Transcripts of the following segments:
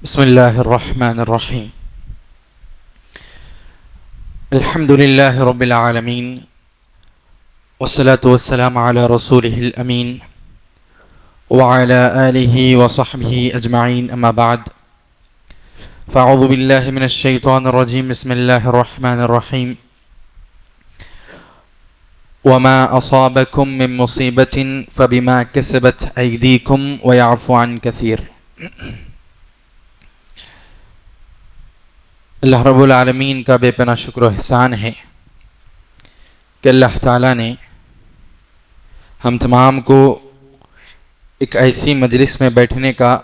بسم الله الرحمن الرحيم. الحمد لله رب العالمين، والصلاة والسلام على رسوله الأمين وعلى آله وصحبه أجمعين، أما بعد، فأعوذ بالله من الشيطان الرجيم. بسم الله الرحمن الرحيم. وما أصابكم من مصيبة فبما كسبت أيديكم ويعفو عن كثير. اللہ رب العالمین کا بے پناہ شکر و احسان ہے کہ اللہ تعالیٰ نے ہم تمام کو ایک ایسی مجلس میں بیٹھنے کا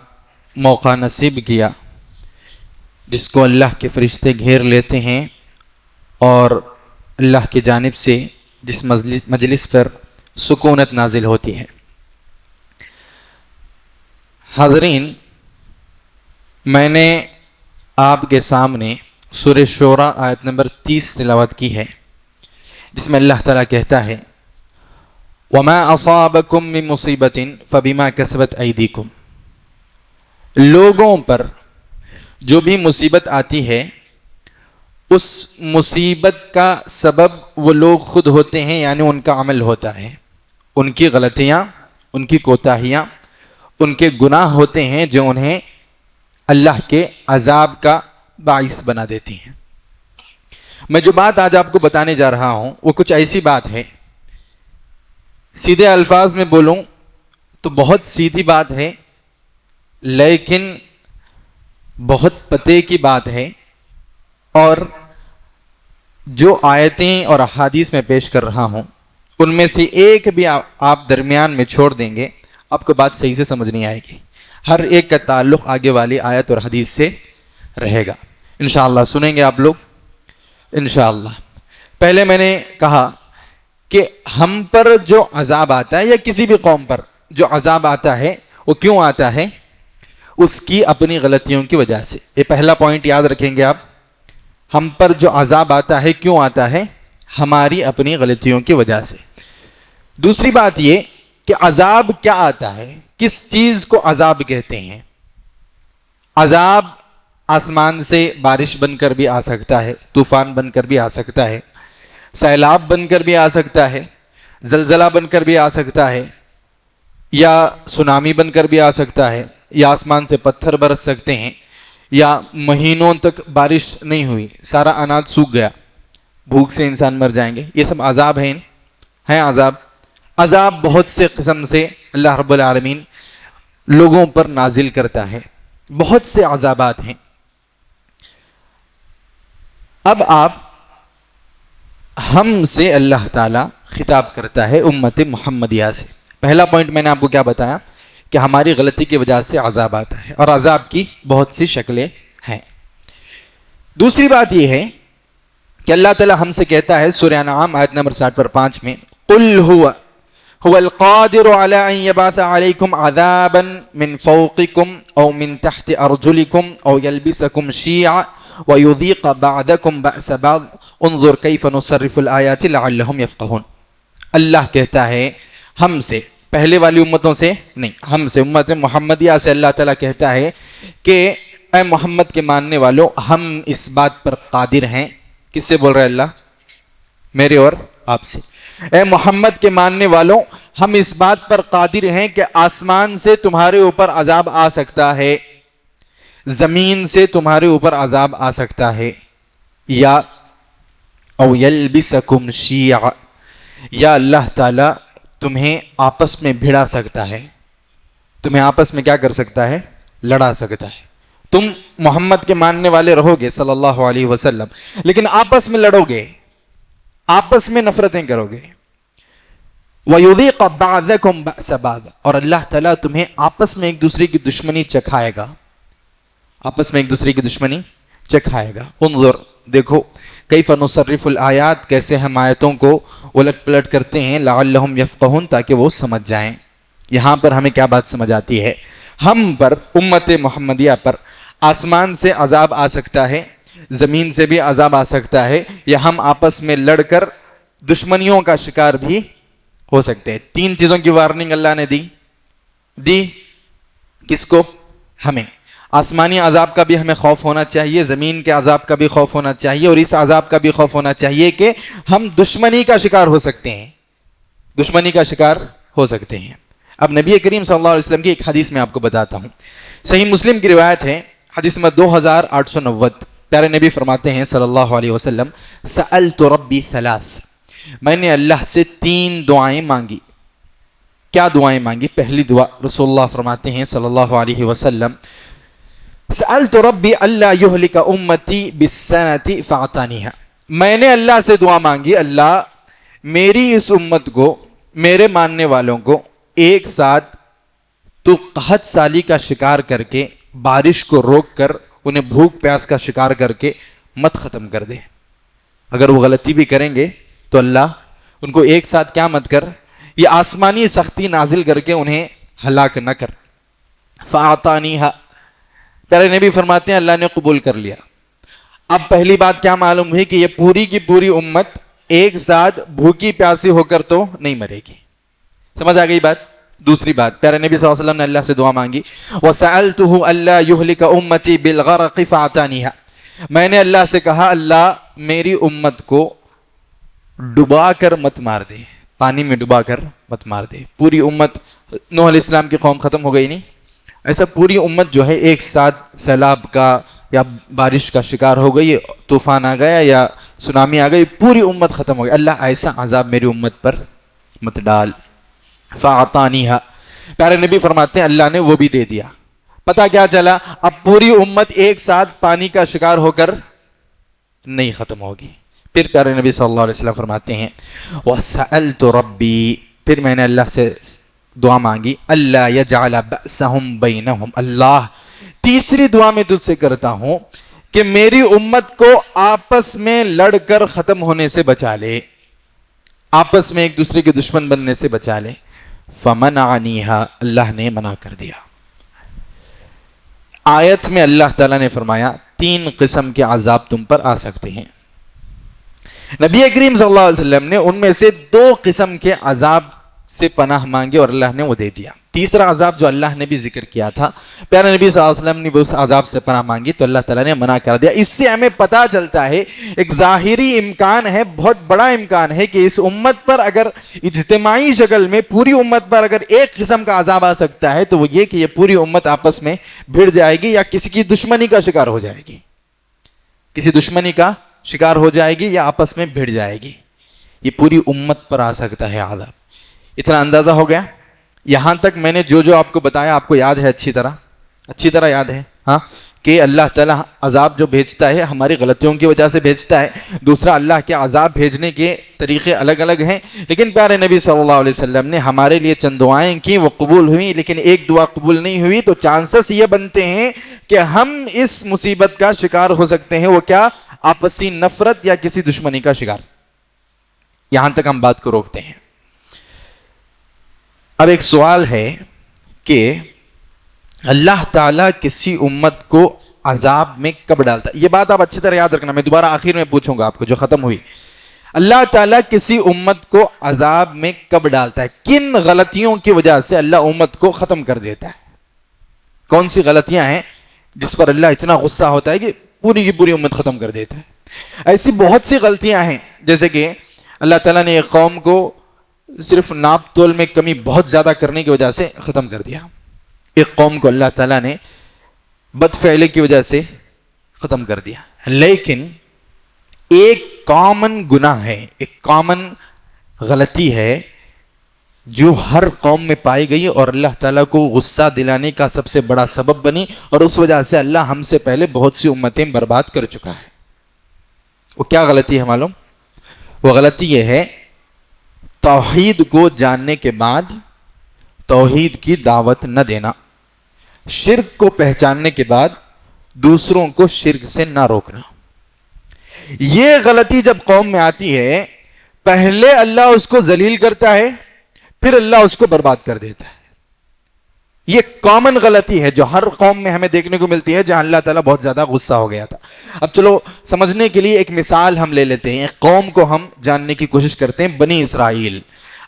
موقع نصیب کیا جس کو اللہ کے فرشتے گھیر لیتے ہیں اور اللہ کی جانب سے جس مجلس پر سکونت نازل ہوتی ہے۔ حاضرین، میں نے آپ کے سامنے سورہ شورى آیت نمبر 30 تلاوت کی ہے، جس میں اللہ تعالیٰ کہتا ہے وَمَا أَصَابَكُم مِّن مُّصِيبَةٍ فَبِمَا كَسَبَتْ أَيْدِيكُم، لوگوں پر جو بھی مصیبت آتی ہے اس مصیبت کا سبب وہ لوگ خود ہوتے ہیں، یعنی ان کا عمل ہوتا ہے، ان کی غلطیاں، ان کی کوتاہیاں، ان کے گناہ ہوتے ہیں جو انہیں اللہ کے عذاب کا باعث بنا دیتی ہیں۔ میں جو بات آج آپ کو بتانے جا رہا ہوں وہ کچھ ایسی بات ہے، سیدھے الفاظ میں بولوں تو بہت سیدھی بات ہے، لیکن بہت پتے کی بات ہے، اور جو آیتیں اور احادیث میں پیش کر رہا ہوں ان میں سے ایک بھی آپ درمیان میں چھوڑ دیں گے، آپ کو بات صحیح سے سمجھ نہیں آئے گی۔ ہر ایک کا تعلق آگے والی آیت اور حدیث سے رہے گا۔ انشاءاللہ سنیں گے آپ لوگ انشاءاللہ۔ پہلے میں نے کہا کہ ہم پر جو عذاب آتا ہے یا کسی بھی قوم پر جو عذاب آتا ہے وہ کیوں آتا ہے؟ اس کی اپنی غلطیوں کی وجہ سے۔ یہ پہلا پوائنٹ یاد رکھیں گے آپ، ہم پر جو عذاب آتا ہے کیوں آتا ہے؟ ہماری اپنی غلطیوں کی وجہ سے۔ دوسری بات یہ کہ عذاب کیا آتا ہے، کس چیز کو عذاب کہتے ہیں؟ عذاب آسمان سے بارش بن کر بھی آ سکتا ہے، طوفان بن کر بھی آ سکتا ہے، سیلاب بن کر بھی آ سکتا ہے، زلزلہ بن کر بھی آ سکتا ہے، یا سونامی بن کر بھی آ سکتا ہے، یا آسمان سے پتھر برس سکتے ہیں، یا مہینوں تک بارش نہیں ہوئی، سارا اناج سوکھ گیا، بھوک سے انسان مر جائیں گے۔ یہ سب عذاب ہیں عذاب۔ عذاب بہت سے قسم سے اللہ رب العالمین لوگوں پر نازل کرتا ہے، بہت سے عذابات ہیں۔ اب آپ ہم سے اللہ تعالیٰ خطاب کرتا ہے امت محمدیہ سے۔ پہلا پوائنٹ میں نے آپ کو کیا بتایا کہ ہماری غلطی کی وجہ سے عذاب آتا ہے، اور عذاب کی بہت سی شکلیں ہیں۔ دوسری بات یہ ہے کہ اللہ تعالیٰ ہم سے کہتا ہے سورہ انعام آیت نمبر 60 پر 5 میں قُلْ هو القادر على ان يبعث عليكم عذابا من فوقكم او من تحت ارجلكم او يلبسكم شيعا ويذيق بعضكم بأس بعض انظر كيف نصرف الآيات لعلهم يفقهون۔ اللہ کہتا ہے ہم سے، پہلے والی امتوں سے نہیں، ہم سے، امت محمدیہ سے اللہ تعالیٰ کہتا ہے کہ اے محمد کے ماننے والوں، ہم اس بات پر قادر ہیں۔ کس سے بول رہے اللہ؟ میرے اور آپ سے۔ اے محمد کے ماننے والوں، ہم اس بات پر قادر ہیں کہ آسمان سے تمہارے اوپر عذاب آ سکتا ہے، زمین سے تمہارے اوپر عذاب آ سکتا ہے، یا او یلبسکم شیعا، یا اللہ تعالیٰ تمہیں آپس میں بھڑا سکتا ہے، تمہیں آپس میں کیا کر سکتا ہے؟ لڑا سکتا ہے۔ تم محمد کے ماننے والے رہو گے صلی اللہ علیہ وسلم، لیکن آپس میں لڑو گے، آپس میں نفرتیں کرو گے۔ وَيُذِيقَ بَعْضَكُمْ بَأْسَ بَعْضٍ، اور اللہ تعالیٰ تمہیں آپس میں ایک دوسرے کی دشمنی چکھائے گا، آپس میں ایک دوسرے کی دشمنی چکھائے گا۔ انظر، دیکھو، کیف نصرف الآیات، کیسے ہم آیتوں کو الٹ پلٹ کرتے ہیں، لعلہم یفقہون، تاکہ وہ سمجھ جائیں۔ یہاں پر ہمیں کیا بات سمجھ آتی ہے؟ ہم پر، امت محمدیہ پر آسمان سے عذاب آ سکتا ہے، زمین سے بھی عذاب آ سکتا ہے، یا ہم آپس میں لڑ کر دشمنیوں کا شکار بھی ہو سکتے ہیں۔ تین چیزوں کی وارننگ اللہ نے دی کس کو؟ ہمیں۔ آسمانی عذاب کا بھی ہمیں خوف ہونا چاہیے، زمین کے عذاب کا بھی خوف ہونا چاہیے، اور اس عذاب کا بھی خوف ہونا چاہیے کہ ہم دشمنی کا شکار ہو سکتے ہیں، دشمنی کا شکار ہو سکتے ہیں۔ اب نبی کریم صلی اللہ علیہ وسلم کی ایک حدیث میں آپ کو بتاتا ہوں، صحیح مسلم کی روایت ہے، حدیث نمبر 2890، پیارے نبی فرماتے ہیں صلی اللہ علیہ وسلم، سألت ربی ثلاث، میں نے اللہ سے 3 دعائیں مانگی۔ کیا دعائیں مانگی؟ پہلی دعا رسول اللہ فرماتے ہیں صلی اللہ علیہ وسلم، سألت ربی اللہ یہلک امتی بالسنۃ فاعطانیہا، میں نے اللہ سے دعا مانگی، اللہ میری اس امت کو، میرے ماننے والوں کو ایک ساتھ تو قحط سالی کا شکار کر کے، بارش کو روک کر، انہیں بھوک پیاس کا شکار کر کے مت ختم کر دے۔ اگر وہ غلطی بھی کریں گے تو اللہ ان کو ایک ساتھ کیا مت کر، یہ آسمانی سختی نازل کر کے انہیں ہلاک نہ کر۔ فاعطانیہا، پیارے نبی فرماتے ہیں اللہ نے قبول کر لیا۔ اب پہلی بات کیا معلوم ہوئی کہ یہ پوری کی پوری امت ایک ساتھ بھوکی پیاسی ہو کر تو نہیں مرے گی، سمجھ آ گئی بات؟ دوسری بات، پیارے نبی صلی اللہ علیہ وسلم نے اللہ سے دعا مانگی، وَسَأَلْتُهُ أَلَّا يُهْلِكَ أُمَّتِي بِالْغَرَقِ فَاعْطَانِيهَا، میں نے اللہ سے کہا اللہ میری امت کو ڈبا کر مت مار دے، پانی میں ڈبا کر مت مار دے۔ پوری امت، نوح علیہ السلام کی قوم ختم ہو گئی نہیں، ایسا پوری امت جو ہے ایک ساتھ سیلاب کا یا بارش کا شکار ہو گئی، طوفان آ گیا یا سونامی آ گئی، پوری امت ختم ہو گئی، اللہ ایسا عذاب میری امت پر مت ڈال۔ فاعطانیہا، پیارے نبی فرماتے ہیں اللہ نے وہ بھی دے دیا۔ پتہ کیا چلا؟ اب پوری امت ایک ساتھ پانی کا شکار ہو کر نہیں ختم ہوگی۔ پھر پیارے نبی صلی اللہ علیہ وسلم فرماتے ہیں وَسَأَلْتُ رَبِّي، پھر میں نے اللہ سے دعا مانگی، اللہ یجعل بأسہم بینہم، اللہ تیسری دعا میں تجھ سے کرتا ہوں کہ میری امت کو آپس میں لڑ کر ختم ہونے سے بچا لے، آپس میں ایک دوسرے کے دشمن بننے سے بچا لے۔ فمنعنیہا، اللہ نے منع کر دیا۔ آیت میں اللہ تعالیٰ نے فرمایا 3 قسم کے عذاب تم پر آ سکتے ہیں۔ نبی کریم صلی اللہ علیہ وسلم نے ان میں سے 2 قسم کے عذاب سے پناہ مانگی اور اللہ نے وہ دے دیا۔ تیسرا عذاب جو اللہ نے بھی ذکر کیا تھا، پیارے نبی صلی اللہ علیہ وسلم نے بھی اس عذاب سے پناہ مانگی تو اللہ تعالیٰ نے منع کر دیا۔ اس سے ہمیں پتہ چلتا ہے، ایک ظاہری امکان ہے، بہت بڑا امکان ہے کہ اس امت پر اگر اجتماعی شکل میں پوری امت پر اگر ایک قسم کا عذاب آ سکتا ہے تو وہ یہ کہ یہ پوری امت آپس میں بھیڑ جائے گی یا کسی کی دشمنی کا شکار ہو جائے گی، کسی دشمنی کا شکار ہو جائے گی یا آپس میں بھیڑ جائے گی۔ یہ پوری امت پر آ سکتا ہے عذاب۔ اتنا اندازہ ہو گیا؟ یہاں تک میں نے جو آپ کو بتایا آپ کو یاد ہے؟ اچھی طرح یاد ہے ہاں، کہ اللہ تعالیٰ عذاب جو بھیجتا ہے ہماری غلطیوں کی وجہ سے بھیجتا ہے۔ دوسرا، اللہ کے عذاب بھیجنے کے طریقے الگ الگ ہیں، لیکن پیارے نبی صلی اللہ علیہ وسلم نے ہمارے لیے چند دعائیں کی، وہ قبول ہوئی، لیکن ایک دعا قبول نہیں ہوئی تو چانسز یہ بنتے ہیں کہ ہم اس مصیبت کا شکار ہو سکتے ہیں۔ وہ کیا؟ آپسی نفرت یا کسی دشمنی کا شکار۔ یہاں تک ہم بات کو روکتے ہیں۔ اب ایک سوال ہے کہ اللہ تعالیٰ کسی امت کو عذاب میں کب ڈالتا ہے؟ یہ بات آپ اچھی طرح یاد رکھنا، میں دوبارہ آخر میں پوچھوں گا آپ کو جو ختم ہوئی۔ اللہ تعالیٰ کسی امت کو عذاب میں کب ڈالتا ہے؟ کن غلطیوں کی وجہ سے اللہ امت کو ختم کر دیتا ہے؟ کون سی غلطیاں ہیں جس پر اللہ اتنا غصہ ہوتا ہے کہ پوری کی پوری امت ختم کر دیتا ہے؟ ایسی بہت سی غلطیاں ہیں، جیسے کہ اللہ تعالیٰ نے ایک قوم کو صرف ناپ تول میں کمی بہت زیادہ کرنے کی وجہ سے ختم کر دیا۔ ایک قوم کو اللہ تعالیٰ نے بد فعلی کی وجہ سے ختم کر دیا۔ لیکن ایک کامن گناہ ہے، ایک کامن غلطی ہے جو ہر قوم میں پائی گئی اور اللہ تعالیٰ کو غصہ دلانے کا سب سے بڑا سبب بنی، اور اس وجہ سے اللہ ہم سے پہلے بہت سی امتیں برباد کر چکا ہے۔ وہ کیا غلطی ہے معلوم؟ وہ غلطی یہ ہے، توحید کو جاننے کے بعد توحید کی دعوت نہ دینا، شرک کو پہچاننے کے بعد دوسروں کو شرک سے نہ روکنا۔ یہ غلطی جب قوم میں آتی ہے، پہلے اللہ اس کو ذلیل کرتا ہے، پھر اللہ اس کو برباد کر دیتا ہے۔ یہ کامن غلطی ہے جو ہر قوم میں ہمیں دیکھنے کو ملتی ہے، جہاں اللہ تعالیٰ بہت زیادہ غصہ ہو گیا تھا۔ اب چلو سمجھنے کے لیے ایک مثال ہم لے لیتے ہیں، ایک قوم کو ہم جاننے کی کوشش کرتے ہیں، بنی اسرائیل۔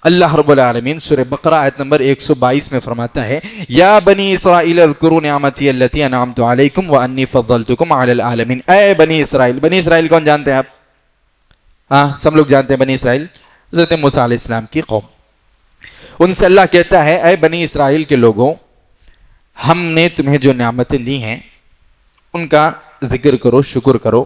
اللہ رب العالمین سورہ بقرہ آیت نمبر 122 میں فرماتا ہے یا بنی اسرائیل اذکروا نعمتی التی انعمت علیکم وانی فضلتکم علی العالمین. اے بنی اسرائیل. بنی اسرائیل کون جانتے ہیں آپ؟ ہاں سب لوگ جانتے ہیں بنی اسرائیل حضرت موسیٰ علیہ السلام کی قوم. ان سے اللہ کہتا ہے اے بنی اسرائیل کے لوگوں، ہم نے تمہیں جو نعمتیں دی ہیں ان کا ذکر کرو، شکر کرو.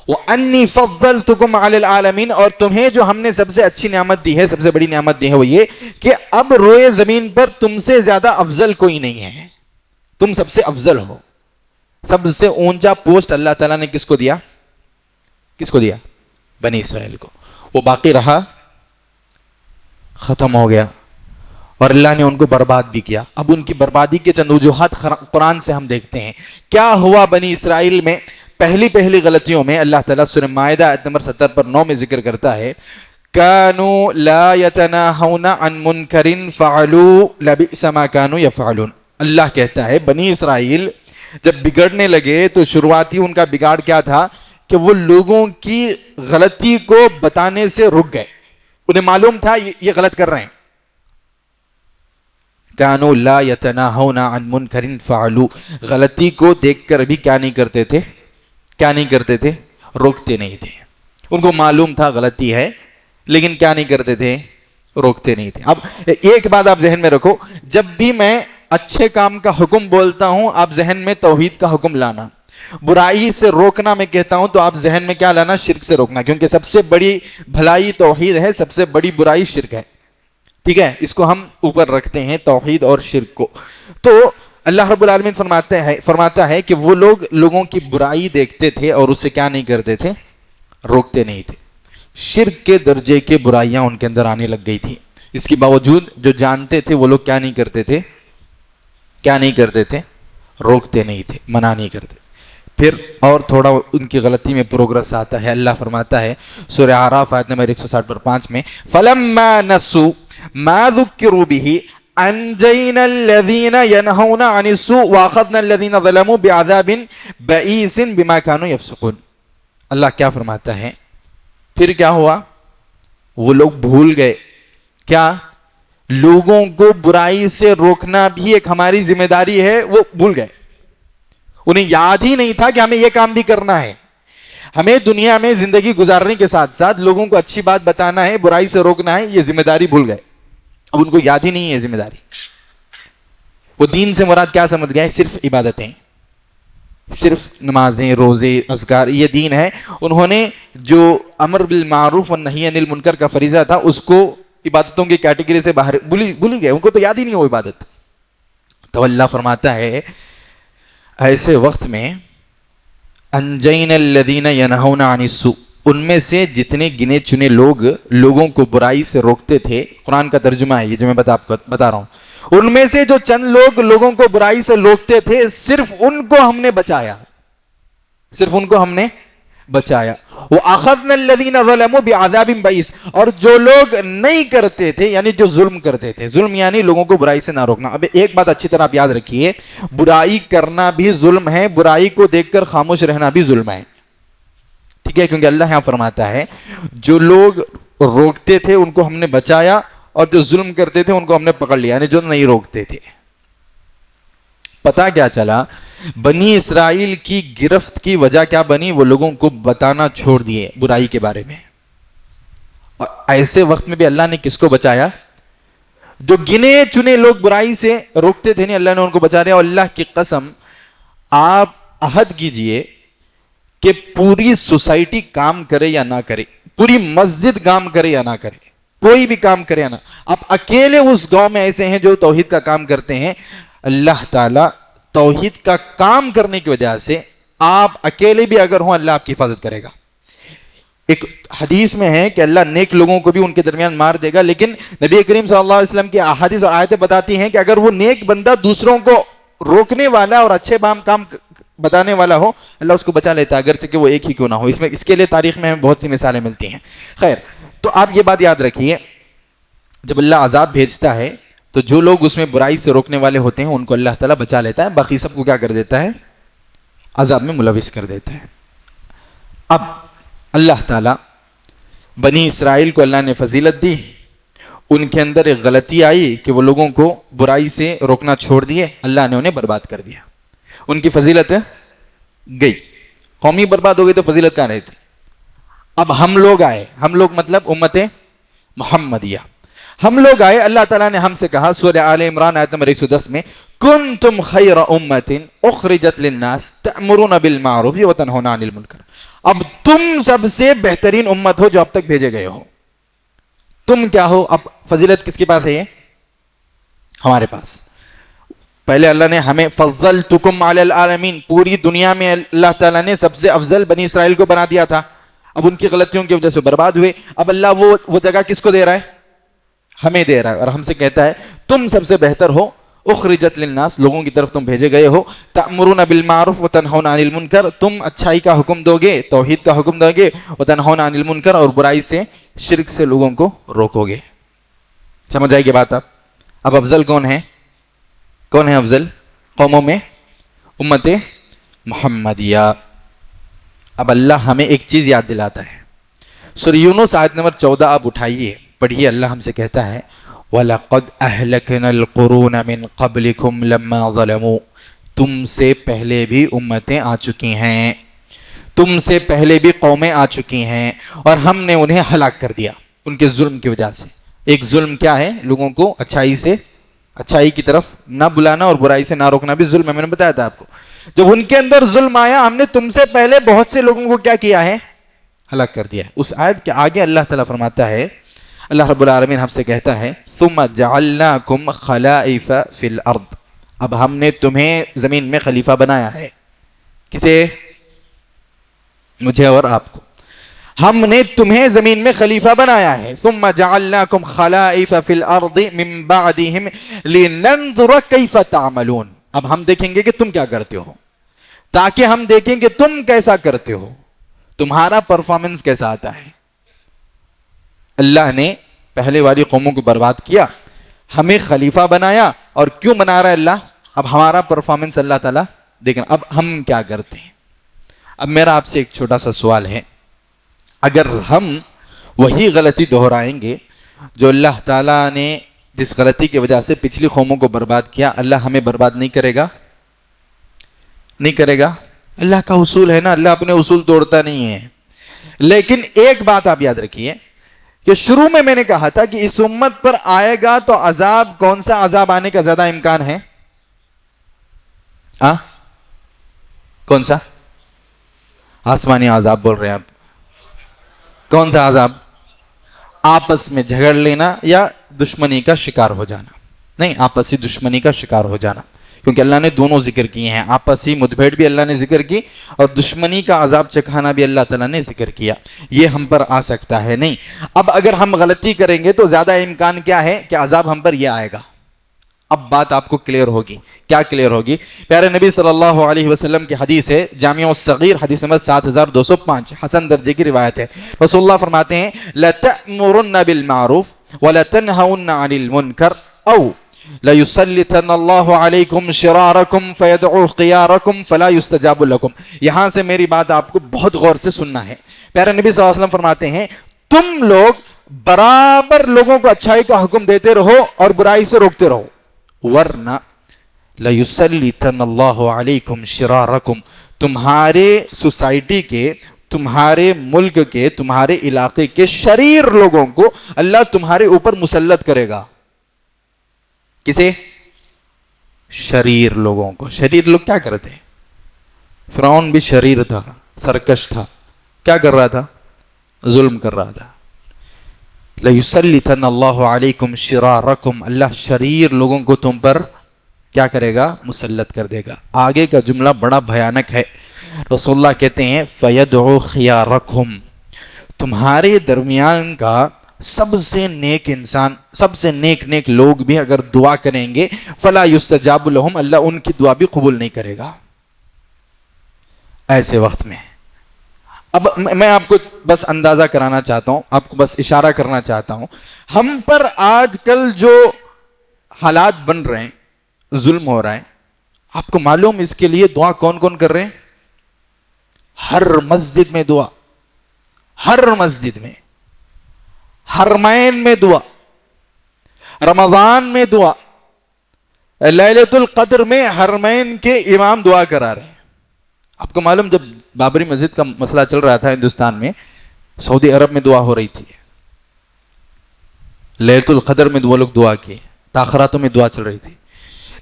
وَأَنِّي فَضَّلْتُكُمْ عَلَى الْعَالَمِينَ، اور تمہیں جو ہم نے سب سے اچھی نعمت دی ہے، سب سے بڑی نعمت دی ہے وہ یہ کہ اب روئے زمین پر تم سے زیادہ افضل کوئی نہیں ہے، تم سب سے افضل ہو. سب سے اونچا پوسٹ اللہ تعالیٰ نے کس کو دیا؟ کس کو دیا؟ بنی اسرائیل کو. وہ باقی رہا، ختم ہو گیا، اور اللہ نے ان کو برباد بھی کیا. اب ان کی بربادی کے چند وجوہات قرآن سے ہم دیکھتے ہیں. کیا ہوا بنی اسرائیل میں؟ پہلی غلطیوں میں اللہ تعالیٰ سورہ مائدہ آیت نمبر 70 پر 9 میں ذکر کرتا ہے کانوا لا يتناهون عن منکر فعلوا لبئس ما كانوا يفعلون. اللہ کہتا ہے بنی اسرائیل جب بگڑنے لگے تو شروعاتی ان کا بگاڑ کیا تھا کہ وہ لوگوں کی غلطی کو بتانے سے رک گئے. انہیں معلوم تھا یہ غلط کر رہے ہیں. کانوا لا يتناهون عن منکر فعلوا، غلطی کو دیکھ کر بھی کیا نہیں کرتے تھے؟ کیا نہیں کرتے تھے؟ روکتے نہیں تھے. ان کو معلوم تھا غلطی ہے لیکن کیا نہیں کرتے تھے؟ روکتے نہیں تھے. اب ایک بات آپ ذہن میں رکھو، جب بھی میں اچھے کام کا حکم بولتا ہوں آپ ذہن میں توحید کا حکم لانا. برائی سے روکنا میں کہتا ہوں تو آپ ذہن میں کیا لانا؟ شرک سے روکنا، کیونکہ سب سے بڑی بھلائی توحید ہے، سب سے بڑی برائی شرک ہے. ٹھیک ہے، اس کو ہم اوپر رکھتے ہیں توحید اور شرک کو. تو اللہ رب العالمین فرماتا ہے کہ وہ لوگ لوگوں کی برائی دیکھتے تھے اور اسے کیا نہیں کرتے تھے؟ روکتے نہیں تھے. شرک کے درجے کے برائیاں ان کے اندر آنے لگ گئی تھی. اس کے باوجود جو جانتے تھے وہ لوگ کیا نہیں کرتے تھے؟ کیا نہیں کرتے تھے؟ روکتے نہیں تھے، منع نہیں کرتے. پھر اور تھوڑا ان کی غلطی میں پروگرس آتا ہے. اللہ فرماتا ہے سورہ اعراف آیت نمبر 160 پر 5 میں فَلَمَّا نَسُوا مَا ذُكِّرُوا بِهِ أَنْجَيْنَا الَّذِينَ يَنْهَوْنَ عَنِ السُّوءِ وَأَخَذْنَا الَّذِينَ ظَلَمُوا بِعَذَابٍ بَئِيسٍ بِمَا كَانُوا يَفْسُقُونَ. اللہ کیا فرماتا ہے؟ پھر کیا ہوا؟ وہ لوگ بھول گئے. کیا؟ لوگوں کو برائی سے روکنا بھی ایک ہماری ذمہ داری ہے. وہ بھول گئے. انہیں یاد ہی نہیں تھا کہ ہمیں یہ کام بھی کرنا ہے. ہمیں دنیا میں زندگی گزارنے کے ساتھ ساتھ لوگوں کو اچھی بات بتانا ہے، برائی سے روکنا ہے. یہ ذمہ داری بھول گئے. اب ان کو یاد ہی نہیں ہے ذمہ داری. وہ دین سے مراد کیا سمجھ گئے؟ صرف عبادتیں، صرف نمازیں، روزے، اذکار، یہ دین ہے. انہوں نے جو امر بالمعروف والنہی عن المنکر کا فریضہ تھا اس کو عبادتوں کی کیٹیگری سے باہر بھول گئے. ان کو تو یاد ہی نہیں ہو عبادت. تو اللہ فرماتا ہے ایسے وقت میں انجینا الذین ینہون عن السوء، ان میں سے جتنے گنے چنے لوگ لوگوں کو برائی سے روکتے تھے، قرآن کا ترجمہ ہے یہ جو میں بتا رہا ہوں، ان میں سے جو چند لوگ لوگوں کو برائی سے روکتے تھے صرف ان کو ہم نے بچایا. صرف ان کو ہم نے بچایا. وَأَخَذْنَا الَّذِينَ ظَلَمُوا بِعَذَابٍ بَئِيسٍ، اور جو لوگ نہیں کرتے تھے یعنی جو ظلم کرتے تھے، ظلم یعنی لوگوں کو برائی سے نہ روکنا. اب ایک بات اچھی طرح آپ یاد رکھیے، برائی کرنا بھی ظلم ہے، برائی کو دیکھ کر خاموش رہنا بھی ظلم ہے. ٹھیک ہے، کیونکہ اللہ یہاں فرماتا ہے جو لوگ روکتے تھے ان کو ہم نے بچایا اور جو ظلم کرتے تھے ان کو ہم نے پکڑ لیا، یعنی جو نہیں روکتے تھے. پتا کیا چلا؟ بنی اسرائیل کی گرفت کی وجہ کیا بنی؟ وہ لوگوں کو بتانا چھوڑ دیے برائی کے بارے میں. اور ایسے وقت میں بھی اللہ نے کس کو بچایا؟ جو گنے چنے لوگ برائی سے روکتے تھے نہیں، اللہ نے ان کو بچا دیا. اور اللہ کی قسم آپ عہد کیجئے کہ پوری سوسائٹی کام کرے یا نہ کرے، پوری مسجد کام کرے یا نہ کرے، کوئی بھی کام کرے یا نہ، آپ اکیلے اس گاؤں میں ایسے ہیں جو توحید کا کام کرتے ہیں، اللہ تعالیٰ توحید کا کام کرنے کی وجہ سے آپ اکیلے بھی اگر ہوں اللہ آپ کی حفاظت کرے گا. ایک حدیث میں ہے کہ اللہ نیک لوگوں کو بھی ان کے درمیان مار دے گا، لیکن نبی کریم صلی اللہ علیہ وسلم کی احادیث اور آیتیں بتاتی ہیں کہ اگر وہ نیک بندہ دوسروں کو روکنے والا اور اچھے کام بتانے والا ہو اللہ اس کو بچا لیتا ہے، اگرچہ کہ وہ ایک ہی کیوں نہ ہو. اس کے لیے تاریخ میں ہمیں بہت سی مثالیں ملتی ہیں. خیر، تو آپ یہ بات یاد رکھیے، جب اللہ عذاب بھیجتا ہے تو جو لوگ اس میں برائی سے روکنے والے ہوتے ہیں ان کو اللہ تعالیٰ بچا لیتا ہے، باقی سب کو کیا کر دیتا ہے؟ عذاب میں ملوث کر دیتا ہے. اب اللہ تعالیٰ بنی اسرائیل کو اللہ نے فضیلت دی، ان کے اندر ایک غلطی آئی کہ وہ لوگوں کو برائی سے روکنا چھوڑ دیے, اللہ نے انہیں برباد کر دیا, ان کی فضیلت گئی. قومی برباد ہو گئی تو فضیلت کہاں رہتی؟ اب ہم لوگ آئے, ہم لوگ مطلب امت محمدیہ, ہم لوگ آئے, اللہ تعالیٰ نے ہم سے کہا سورہ آل عمران آیت نمبر 110 میں, کنتم خیر امت اخرجت للناس تأمرون بالمعروف وتنہون عن المنکر, اب تم سب سے بہترین امت ہو جو اب تک بھیجے گئے ہو. تم کیا ہو؟ اب فضیلت کس کے پاس ہے؟ یہ ہمارے پاس. پہلے اللہ نے ہمیں فضلتکم علی العالمین, پوری دنیا میں اللہ تعالیٰ نے سب سے افضل بنی اسرائیل کو بنا دیا تھا. اب ان کی غلطیوں کی وجہ سے برباد ہوئے. اب اللہ وہ جگہ کس کو دے رہا ہے؟ ہمیں دے رہا ہے, اور ہم سے کہتا ہے تم سب سے بہتر ہو, اخرجت للناس, لوگوں کی طرف تم بھیجے گئے ہو, تأمرون بالمعروف وتنہون عن المنکر, تم اچھائی کا حکم دو گے, توحید کا حکم دو گے, وتنہون عن المنکر, اور برائی سے, شرک سے لوگوں کو روکو گے. سمجھ آئے گی بات؟ اب افضل کون ہے؟ کون ہے افضل قوموں میں؟ امت محمدیہ. اب اللہ ہمیں ایک چیز یاد دلاتا ہے, سورہ یونس آیت نمبر 14 آپ اٹھائیے, پڑھیے. اللہ ہم سے کہتا ہے وَلَقَدْ أَهْلَكْنَا الْقُرُونَ مِنْ قَبْلِكُمْ لَمَّا ظَلَمُوا, تم سے پہلے بھی امتیں آ چکی ہیں, تم سے پہلے بھی قومیں آ چکی ہیں, اور ہم نے انہیں ہلاک کر دیا ان کے ظلم کی وجہ سے. ایک ظلم کیا ہے؟ لوگوں کو اچھائی کی طرف نہ بلانا اور برائی سے نہ روکنا بھی ظلم ہے. میں نے بتایا تھا آپ کو, جب ان کے اندر ظلم آیا, ہم نے تم سے پہلے بہت سے لوگوں کو کیا کیا ہے؟ ہلاک کر دیا ہے. اس آیت کے آگے اللہ تعالیٰ فرماتا ہے, اللہ رب العالمین ہم سے کہتا ہے ثم جعلناکم خلائف فی الارض, اب ہم نے تمہیں زمین میں خلیفہ بنایا ہے. کسے؟ مجھے اور آپ کو. ہم نے تمہیں زمین میں خلیفہ بنایا ہے. ثم جعلناکم خلائف فی الارض من بعدہم لننظر کیف تعملون, اب ہم دیکھیں گے کہ تم کیا کرتے ہو, تاکہ ہم دیکھیں کہ تم کیسا کرتے ہو, تمہارا پرفارمنس کیسا آتا ہے. اللہ نے پہلے والی قوموں کو برباد کیا, ہمیں خلیفہ بنایا, اور کیوں بنا رہا ہے اللہ؟ اب ہمارا پرفارمنس اللہ تعالیٰ دیکھنا, اب ہم کیا کرتے ہیں. اب میرا آپ سے ایک چھوٹا سا سوال ہے, اگر ہم وہی غلطی دہرائیں گے جو اللہ تعالیٰ نے جس غلطی کی وجہ سے پچھلی قوموں کو برباد کیا, اللہ ہمیں برباد نہیں کرے گا؟ نہیں کرے گا. اللہ کا اصول ہے نا, اللہ اپنے اصول توڑتا نہیں ہے. لیکن ایک بات آپ یاد رکھیے کہ شروع میں نے کہا تھا کہ اس امت پر آئے گا تو عذاب, کون سا عذاب آنے کا زیادہ امکان ہے؟ کون سا؟ آسمانی عذاب بول رہے ہیں آپ. کون سا عذاب؟ آپس میں جھگڑ لینا یا دشمنی کا شکار ہو جانا. نہیں, آپسی دشمنی کا شکار ہو جانا, کیونکہ اللہ نے دونوں ذکر کیے ہیں. آپسی مدبھیڑ بھی اللہ نے ذکر کی, اور دشمنی کا عذاب چکھانا بھی اللہ تعالیٰ نے ذکر کیا. یہ ہم پر آ سکتا ہے نہیں. اب اگر ہم غلطی کریں گے تو زیادہ امکان کیا ہے کہ عذاب ہم پر یہ آئے گا. اب بات آپ کو کلیئر ہوگی. کیا کلیئر ہوگی؟ پیارے نبی صلی اللہ علیہ وسلم کی حدیث ہے, جامع الصغیر حدیث نمبر 7205, حسن درجے کی روایت ہے. رسول اللہ فرماتے ہیں لَتَأْمُرُنَّ بِالْمَعْرُوفِ وَلَتَنْهَوُنَّ عَنِ الْمُنْكَرِ أَوْ لَيُسَلِّطَنَّ اللَّهُ عَلَيْكُمْ شِرَارَكُمْ فَيَدْعُوا خِيَارَكُمْ فَلَا يُسْتَجَابُ لَكُمْ. یہاں سے میری بات آپ کو بہت غور سے سننا ہے. پیارے نبی صلی اللہ علیہ وسلم فرماتے ہیں تم لوگ برابر لوگوں کو اچھائی کا حکم دیتے رہو اور برائی سے روکتے رہو, ورنہ لَيُسَلِّطَنَّ اللَّهُ عَلَيْكُمْ شِرَارَكُمْ, تمہارے سوسائٹی کے, تمہارے ملک کے, تمہارے علاقے کے شریر لوگوں کو اللہ تمہارے اوپر مسلط کرے گا. کسے؟ شریر لوگوں کو. شریر لوگ کیا کرتے ہیں؟ فرعون بھی شریر تھا, سرکش تھا. کیا کر رہا تھا؟ ظلم کر رہا تھا. لَيُسَلِّطَنَّ اللَّهُ عَلَيْكُمْ شِرَارَكُمْ, اللہ شریر لوگوں کو تم پر کیا کرے گا؟ مسلط کر دے گا. آگے کا جملہ بڑا بھیانک ہے. رسول اللہ کہتے ہیں فَيَدْعُوا خِيَارَكُمْ, تمہارے درمیان کا سب سے نیک انسان, سب سے نیک لوگ بھی اگر دعا کریں گے فَلَا يُسْتَجَابُ لَهُمْ, اللہ ان کی دعا بھی قبول نہیں کرے گا. ایسے وقت میں اب میں آپ کو بس اندازہ کرانا چاہتا ہوں, آپ کو بس اشارہ کرنا چاہتا ہوں, ہم پر آج کل جو حالات بن رہے ہیں, ظلم ہو رہا ہے, آپ کو معلوم اس کے لیے دعا کون کون کر رہے ہیں؟ ہر مسجد میں دعا, ہر مسجد میں, حرمین میں دعا, رمضان میں دعا، لیلۃ القدر میں حرمین کے امام دعا کرا رہے ہیں. آپ کو معلوم جب بابری مسجد کا مسئلہ چل رہا تھا ہندوستان میں، سعودی عرب میں دعا ہو رہی تھی، لیلۃ القدر میں وہ لوگ دعا کیے، تاخراتوں میں دعا چل رہی تھی.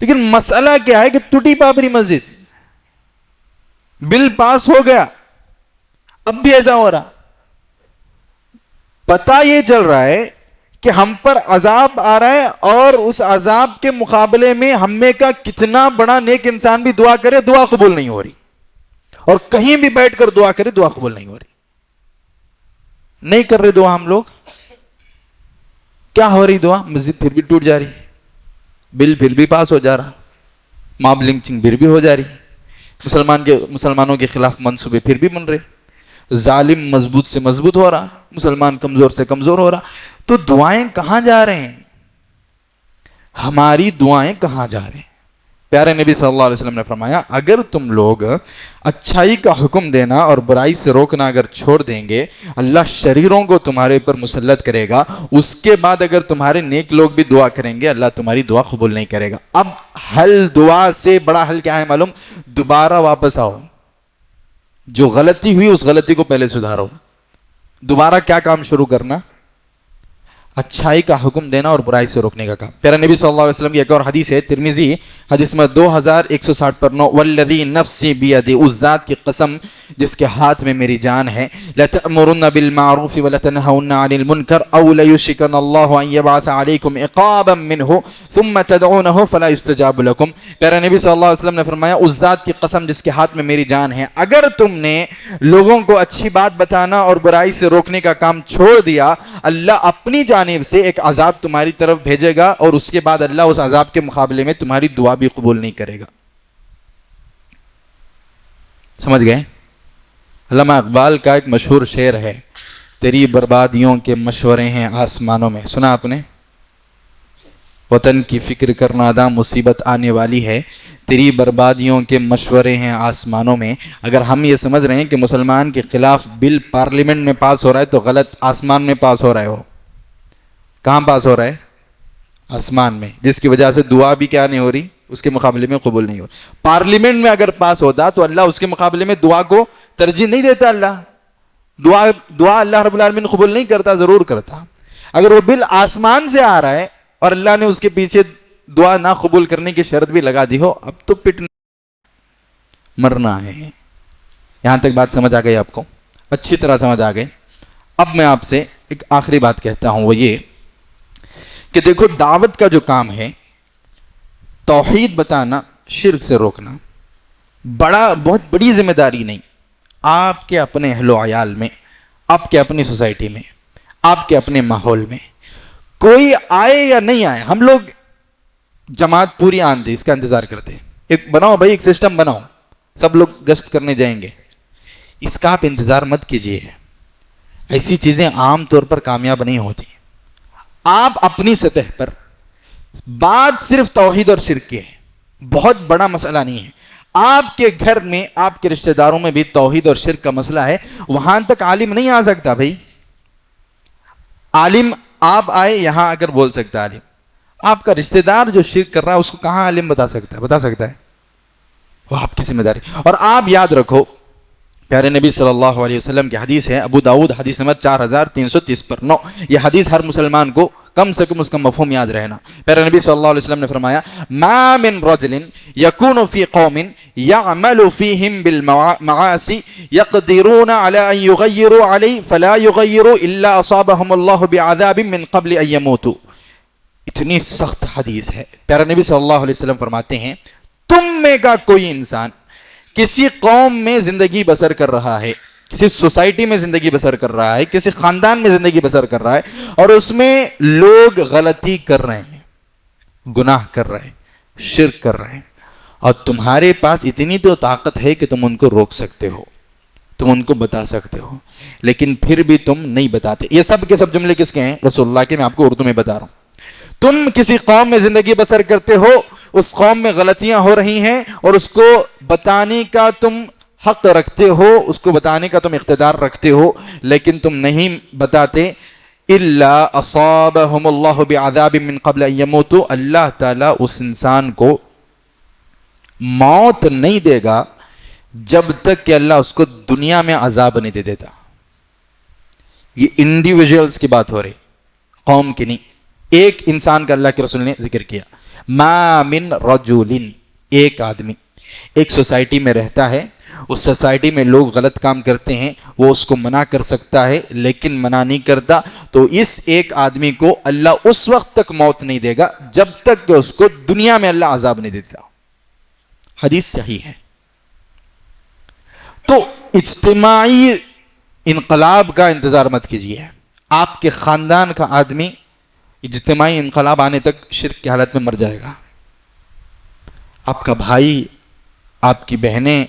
لیکن مسئلہ کیا ہے کہ ٹوٹی بابری مسجد، بل پاس ہو گیا، اب بھی ایسا ہو رہا. پتہ یہ چل رہا ہے کہ ہم پر عذاب آ رہا ہے، اور اس عذاب کے مقابلے میں ہم میں کا کتنا بڑا نیک انسان بھی دعا کرے، دعا قبول نہیں ہو رہی. اور کہیں بھی بیٹھ کر دعا کرے، دعا قبول نہیں ہو رہی. نہیں کر رہے دعا ہم لوگ، کیا ہو رہی دعا؟ مسجد پھر بھی ٹوٹ جا رہی، بل پھر بھی پاس ہو جا رہا، ماب لنچنگ پھر بھی ہو جا رہی، مسلمانوں کے خلاف منصوبے پھر بھی بن رہے، ظالم مضبوط سے مضبوط ہو رہا، مسلمان کمزور سے کمزور ہو رہا. تو دعائیں کہاں جا رہے ہیں؟ ہماری دعائیں کہاں جا رہے ہیں؟ پیارے نبی صلی اللہ علیہ وسلم نے فرمایا، اگر تم لوگ اچھائی کا حکم دینا اور برائی سے روکنا اگر چھوڑ دیں گے، اللہ شریروں کو تمہارے پر مسلط کرے گا. اس کے بعد اگر تمہارے نیک لوگ بھی دعا کریں گے، اللہ تمہاری دعا قبول نہیں کرے گا. اب حل دعا سے بڑا حل کیا ہے معلوم؟ دوبارہ واپس آؤ، جو غلطی ہوئی اس غلطی کو پہلے سدھارو. دوبارہ کیا کام شروع کرنا؟ اچھائی کا حکم دینا اور برائی سے روکنے کا کام. پیارا نبی صلی اللہ علیہ وسلم کی ایک اور حدیث ہے، ترمذی حدیث میں 2160 پر 9، والذی نفسی بیدی، اس ذات کی قسم جس کے ہاتھ میں میری جان ہے، لتأمرن بالمعروف ولتنہون عن المنکر او لیشکن اللہ ان یبعث علیکم عقابا منہ ثم تدعونہ فلا یستجاب لکم. پیارا نبی صلی اللہ علیہ وسلم نے فرمایا، اس ذات کی قسم جس کے ہاتھ میں میری جان ہے، اگر تم نے لوگوں کو اچھی بات بتانا اور برائی سے روکنے کا کام چھوڑ دیا، اللہ اپنی جانب سے ایک عذاب تمہاری طرف بھیجے گا، اور اس کے بعد اللہ اس عذاب کے مقابلے میں تمہاری دعا بھی قبول نہیں کرے گا. سمجھ گئے؟ علامہ اقبال کا ایک مشہور شعر ہے، تیری بربادیوں کے مشورے ہیں آسمانوں میں. سنا آپ نے؟ وطن کی فکر کر ناداں مصیبت آنے والی ہے، تیری بربادیوں کے مشورے ہیں آسمانوں میں. اگر ہم یہ سمجھ رہے ہیں کہ مسلمان کے خلاف بل پارلیمنٹ میں پاس ہو رہا ہے تو غلط، آسمان میں پاس ہو رہا ہے. ہو کہاں پاس ہو رہا ہے؟ آسمان میں، جس کی وجہ سے دعا بھی کیا نہیں ہو رہی، اس کے مقابلے میں قبول نہیں ہو رہی. پارلیمنٹ میں اگر پاس ہوتا تو اللہ اس کے مقابلے میں دعا کو ترجیح نہیں دیتا. اللہ دعا اللہ رب العالمین قبول نہیں کرتا، ضرور کرتا. اگر وہ بل آسمان سے آ رہا ہے اور اللہ نے اس کے پیچھے دعا نہ قبول کرنے کی شرط بھی لگا دی ہو، اب تو پٹنا مرنا ہے. یہاں تک بات سمجھ آ گئی آپ کو؟ اچھی طرح سمجھ آ گئی. اب میں آپ سے ایک آخری بات کہتا ہوں، وہ یہ کہ دیکھو، دعوت کا جو کام ہے، توحید بتانا، شرک سے روکنا، بہت بڑی ذمہ داری نہیں. آپ کے اپنے اہل و عیال میں، آپ کے اپنی سوسائٹی میں، آپ کے اپنے ماحول میں کوئی آئے یا نہیں آئے، ہم لوگ جماعت پوری آندھی اس کا انتظار کرتے ہیں. ایک بناؤ بھائی، ایک سسٹم بناؤ، سب لوگ گشت کرنے جائیں گے. اس کا آپ انتظار مت کیجیے. ایسی چیزیں عام طور پر کامیاب نہیں ہوتی. آپ اپنی سطح پر، بات صرف توحید اور شرک کی ہے، بہت بڑا مسئلہ نہیں ہے. آپ کے گھر میں، آپ کے رشتہ داروں میں بھی توحید اور شرک کا مسئلہ ہے، وہاں تک عالم نہیں آ سکتا. بھائی عالم آپ آئے یہاں اگر بول سکتا ہے عالم، آپ کا رشتہ دار جو شرک کر رہا ہے اس کو کہاں عالم بتا سکتا ہے؟ بتا سکتا ہے؟ وہ آپ کی ذمہ داری. اور آپ یاد رکھو، پیارے نبی صلی اللہ علیہ وسلم کی حدیث ہے، ابو داؤد حدیث نمبر 4330 پر 9. یہ حدیث ہر مسلمان کو کم سے کم اس کا مفہوم یاد رہنا. پیارے نبی صلی اللہ علیہ وسلم نے فرمایا، ما من رجل یکون فی قوم یعمل فیہم بالمعاصی یقدرون علی ان یغیروا علی فلا یغیروا الا اصابہم اللہ بعذاب من قبل ان یموتوا. اتنی سخت حدیث ہے. پیارے نبی صلی اللہ علیہ وسلم فرماتے ہیں، تم میں کا کوئی انسان کسی قوم میں زندگی بسر کر رہا ہے، کسی سوسائٹی میں زندگی بسر کر رہا ہے، کسی خاندان میں زندگی بسر کر رہا ہے، اور اس میں لوگ غلطی کر رہے ہیں، گناہ کر رہے ہیں، شرک کر رہے ہیں، اور تمہارے پاس اتنی تو طاقت ہے کہ تم ان کو روک سکتے ہو، تم ان کو بتا سکتے ہو، لیکن پھر بھی تم نہیں بتاتے. یہ سب کے سب جملے کس کے ہیں؟ رسول اللہ کے. میں آپ کو اردو میں بتا رہا ہوں. تم کسی قوم میں زندگی بسر کرتے ہو، اس قوم میں غلطیاں ہو رہی ہیں، اور اس کو بتانے کا تم حق رکھتے ہو، اس کو بتانے کا تم اقتدار رکھتے ہو، لیکن تم نہیں بتاتے. الا اصابهم اللہ بعذاب من قبل ان يموتوا، اللہ تعالیٰ اس انسان کو موت نہیں دے گا جب تک کہ اللہ اس کو دنیا میں عذاب نہیں دے دیتا. یہ انڈیویجولز کی بات ہو رہی، قوم کی نہیں. ایک انسان کا اللہ کے رسول نے ذکر کیا. ما من رجل، ایک آدمی ایک سوسائٹی میں رہتا ہے، اس سوسائٹی میں لوگ غلط کام کرتے ہیں، وہ اس کو منع کر سکتا ہے لیکن منع نہیں کرتا، تو اس ایک آدمی کو اللہ اس وقت تک موت نہیں دے گا جب تک کہ اس کو دنیا میں اللہ عذاب نہیں دیتا. حدیث صحیح ہے. تو اجتماعی انقلاب کا انتظار مت کیجیے. آپ کے خاندان کا آدمی اجتماعی انقلاب آنے تک شرک کی حالت میں مر جائے گا. آپ کا بھائی، آپ کی بہنیں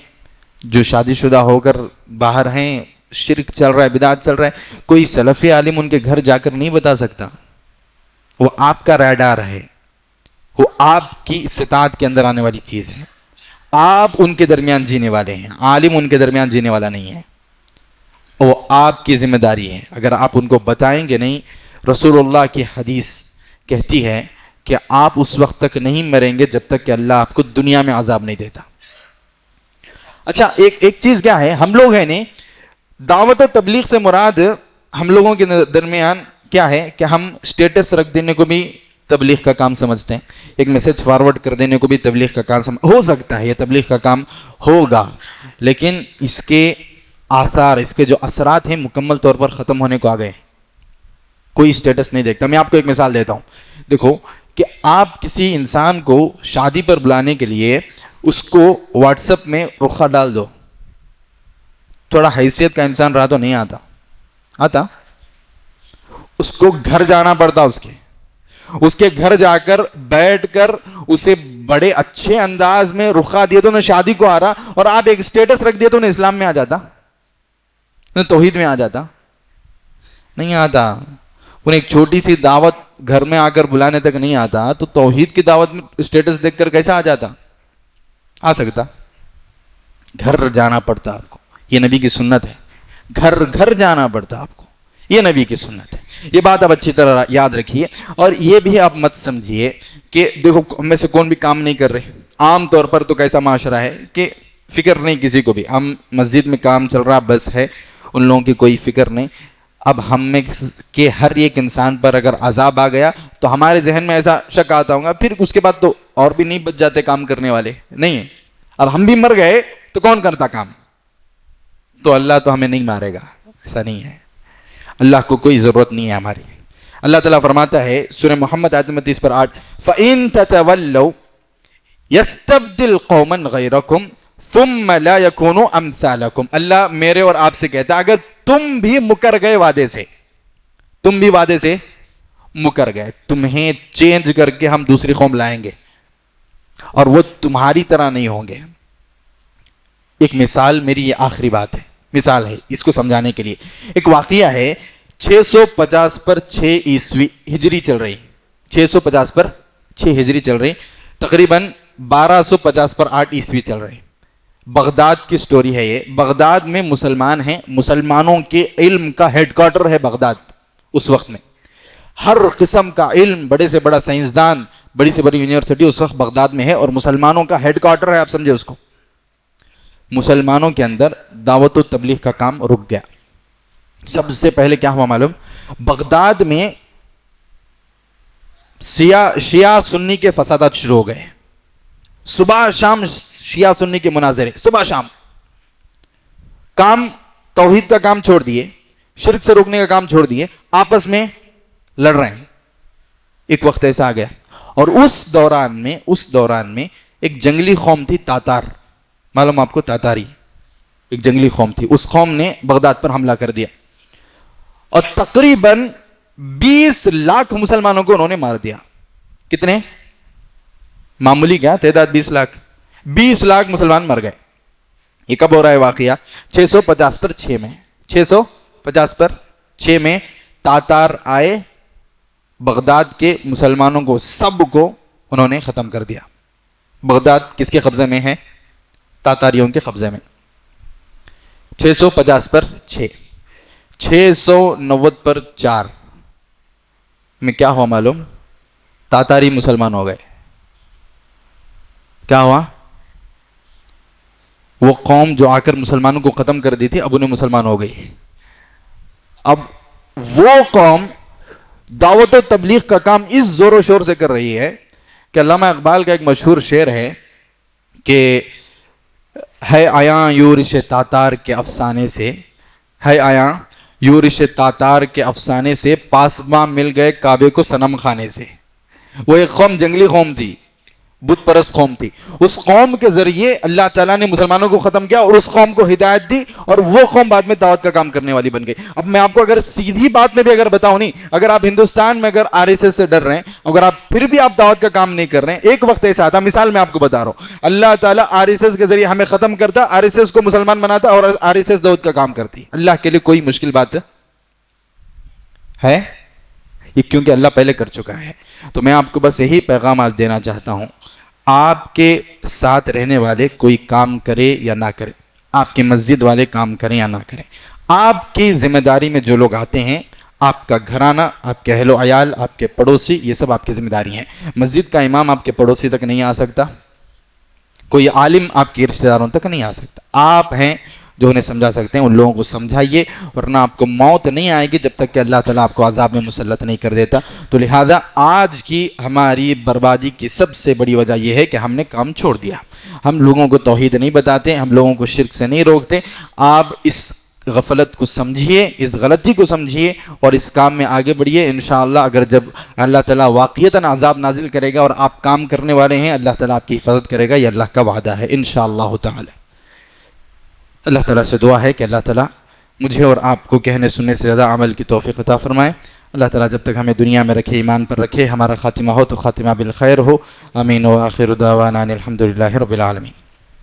جو شادی شدہ ہو کر باہر ہیں، شرک چل رہا ہے، بدعت چل رہا ہے، کوئی سلفی عالم ان کے گھر جا کر نہیں بتا سکتا. وہ آپ کا ریڈار ہے، وہ آپ کی استطاعت کے اندر آنے والی چیز ہے. آپ ان کے درمیان جینے والے ہیں، عالم ان کے درمیان جینے والا نہیں ہے. وہ آپ کی ذمہ داری ہے. اگر آپ ان کو بتائیں گے نہیں، رسول اللہ کی حدیث کہتی ہے کہ آپ اس وقت تک نہیں مریں گے جب تک کہ اللہ آپ کو دنیا میں عذاب نہیں دیتا. اچھا، ایک چیز کیا ہے، ہم لوگ ہیں نے دعوت و تبلیغ سے مراد ہم لوگوں کے درمیان کیا ہے کہ ہم سٹیٹس رکھ دینے کو بھی تبلیغ کا کام سمجھتے ہیں. ایک میسج فارورڈ کر دینے کو بھی تبلیغ کا کام ہو سکتا ہے، یہ تبلیغ کا کام ہوگا، لیکن اس کے آثار، اس کے جو اثرات ہیں مکمل طور پر ختم ہونے کو آ گئے. کوئی سٹیٹس نہیں دیکھتا. میں آپ کو ایک مثال دیتا ہوں. دیکھو کہ آپ کسی انسان کو شادی پر بلانے کے لیے اس کو واٹس ایپ میں رخا ڈال دو. تھوڑا حیثیت کا انسان رہا تو نہیں آتا. اس کو گھر جانا پڑتا، اس کے گھر جا کر بیٹھ کر اسے بڑے اچھے انداز میں رخا دیا تو انہیں شادی کو آ رہا، اور آپ ایک سٹیٹس رکھ دیا تو انہیں اسلام میں آ جاتا، انہیں توحید میں آ جاتا. نہیں آتا. انہیں ایک چھوٹی سی دعوت گھر میں آ کر بلانے تک نہیں آتا، تو توحید کی دعوت میں اسٹیٹس دیکھ کر کیسا آ جاتا؟ آ سکتا. گھر جانا پڑتا آپ کو، یہ نبی کی سنت ہے. گھر جانا پڑتا آپ کو، یہ نبی کی سنت ہے. یہ بات آپ اچھی طرح یاد رکھیے. اور یہ بھی آپ مت سمجھیے کہ دیکھو ہم میں سے کون بھی کام نہیں کر رہے. عام طور پر تو کیسا معاشرہ ہے کہ فکر نہیں کسی کو بھی. ہم مسجد میں کام چل رہا بس ہے، ان لوگوں کی کوئی فکر نہیں. اب ہم میں کہ ہر ایک انسان پر اگر عذاب آ گیا تو ہمارے ذہن میں ایسا شک آتا ہوگا، پھر اس کے بعد تو اور بھی نہیں بچ جاتے کام کرنے والے. نہیں، اب ہم بھی مر گئے تو کون کرتا کام؟ تو اللہ تو ہمیں نہیں مارے گا، ایسا نہیں ہے. اللہ کو کوئی ضرورت نہیں ہے ہماری. اللہ تعالیٰ فرماتا ہے سورہ محمد آیت 38 فَإِن تَتَوَلَّوْا يَسْتَبْدِلْ قَوْمًا غَيْرَكُمْ ثُمَّ لَا يَكُونُوا أَمْثَالَكُمْ. اللہ میرے اور آپ سے کہتا ہے اگر تم بھی مکر گئے وعدے سے، تم بھی وعدے سے مکر گئے، تمہیں چینج کر کے ہم دوسری قوم لائیں گے اور وہ تمہاری طرح نہیں ہوں گے. ایک مثال، میری یہ آخری بات ہے، مثال ہے اس کو سمجھانے کے لیے. ایک واقعہ ہے 650 پر 6 عیسوی ہجری چل رہی، 650 پر 6 ہجری چل رہی، تقریباً 1250 پر 8 عیسوی چل رہی. بغداد کی سٹوری ہے یہ. بغداد میں مسلمان ہیں، مسلمانوں کے علم کا ہیڈ کوارٹر ہے بغداد. اس وقت میں ہر قسم کا علم، بڑے سے بڑا سائنسدان، بڑی سے بڑی یونیورسٹی اس وقت بغداد میں ہے اور مسلمانوں کا ہیڈ کوارٹر ہے. آپ سمجھے اس کو. مسلمانوں کے اندر دعوت و تبلیغ کا کام رک گیا. سب سے پہلے کیا ہوا معلوم؟ بغداد میں شیعہ سنی کے فسادات شروع ہو گئے. صبح شام شیعہ سنی کے مناظرے، صبح شام. کام توحید کا کام چھوڑ دیے، شرک سے روکنے کا کام چھوڑ دیے، آپس میں لڑ رہے ہیں. ایک وقت ایسا آ گیا اور اس دوران میں ایک جنگلی قوم تھی، تاتار. معلوم آپ کو تاتاری ایک جنگلی قوم تھی. اس قوم نے بغداد پر حملہ کر دیا اور تقریباً 20 لاکھ مسلمانوں کو انہوں نے مار دیا. کتنے؟ معمولی کیا تعداد، 20 لاکھ. 20 لاکھ مسلمان مر گئے. یہ کب ہو رہا ہے واقعہ؟ 650 پر 6 میں. 650 پر 6 میں تاتار آئے، بغداد کے مسلمانوں کو سب کو انہوں نے ختم کر دیا. بغداد کس کے قبضے میں ہے؟ تاتاریوں کے قبضے میں. 650 پر 6، 690 پر 4، میں کیا ہوا معلوم؟ تاتاری مسلمان ہو گئے. کیا ہوا؟ وہ قوم جو آ کر مسلمانوں کو ختم کر دی تھی اب انہیں مسلمان ہو گئی. اب وہ قوم دعوت و تبلیغ کا کام اس زور و شور سے کر رہی ہے کہ علامہ اقبال کا ایک مشہور شعر ہے کہ ہے آیاں یورش تاتار کے افسانے سے، ہے آیاں یورش تاتار کے افسانے سے، پاسباں مل گئے کعبے کو صنم خانے سے. وہ ایک قوم جنگلی قوم تھی، بت پرست قوم تھی. اس قوم کے ذریعے اللہ تعالیٰ نے مسلمانوں کو ختم کیا اور اس قوم کو ہدایت دی، اور وہ قوم بعد میں دعوت کا کام کرنے والی بن گئی. اب میں آپ کو اگر سیدھی بات میں بھی اگر بتاؤں نہیں، اگر آپ ہندوستان میں اگر RSS سے ڈر رہے ہیں، اگر آپ پھر بھی آپ دعوت کا کام نہیں کر رہے ہیں، ایک وقت ایسا آتا، مثال میں آپ کو بتا رہا ہوں، اللہ تعالیٰ RSS کے ذریعے ہمیں ختم کرتا، RSS کو مسلمان بناتا اور RSS دعوت کا کام کرتی. اللہ کے لیے کوئی مشکل بات ہے یہ؟ کیونکہ اللہ پہلے کر چکا ہے. تو میں آپ کو بس یہی پیغام آج دینا چاہتا ہوں، آپ کے ساتھ رہنے والے کوئی کام کرے یا نہ کرے، آپ کی مسجد والے کام کریں یا نہ کریں، آپ کی ذمہ داری میں جو لوگ آتے ہیں، آپ کا گھرانہ، آپ کے اہل و عیال، آپ کے پڑوسی، یہ سب آپ کی ذمہ داری ہیں. مسجد کا امام آپ کے پڑوسی تک نہیں آ سکتا، کوئی عالم آپ کے رشتہ داروں تک نہیں آ سکتا. آپ ہیں جو انہیں سمجھا سکتے ہیں، ان لوگوں کو سمجھائیے، ورنہ آپ کو موت نہیں آئے گی جب تک کہ اللہ تعالیٰ آپ کو عذاب میں مسلط نہیں کر دیتا. تو لہذا آج کی ہماری بربادی کی سب سے بڑی وجہ یہ ہے کہ ہم نے کام چھوڑ دیا. ہم لوگوں کو توحید نہیں بتاتے، ہم لوگوں کو شرک سے نہیں روکتے. آپ اس غفلت کو سمجھیے، اس غلطی کو سمجھیے اور اس کام میں آگے بڑھیے. انشاءاللہ اگر جب اللہ تعالیٰ واقعتاً عذاب نازل کرے گا اور آپ کام کرنے والے ہیں، اللہ تعالیٰ آپ کی حفاظت کرے گا، یہ اللہ کا وعدہ ہے انشاءاللہ تعالی. اللہ تعالیٰ سے دعا ہے کہ اللہ تعالیٰ مجھے اور آپ کو کہنے سننے سے زیادہ عمل کی توفیق عطا فرمائے. اللہ تعالیٰ جب تک ہمیں دنیا میں رکھے، ایمان پر رکھے، ہمارا خاتمہ ہو تو خاتمہ بالخیر ہو. آمین. وآخر دعوانا الحمدللہ رب العالمین.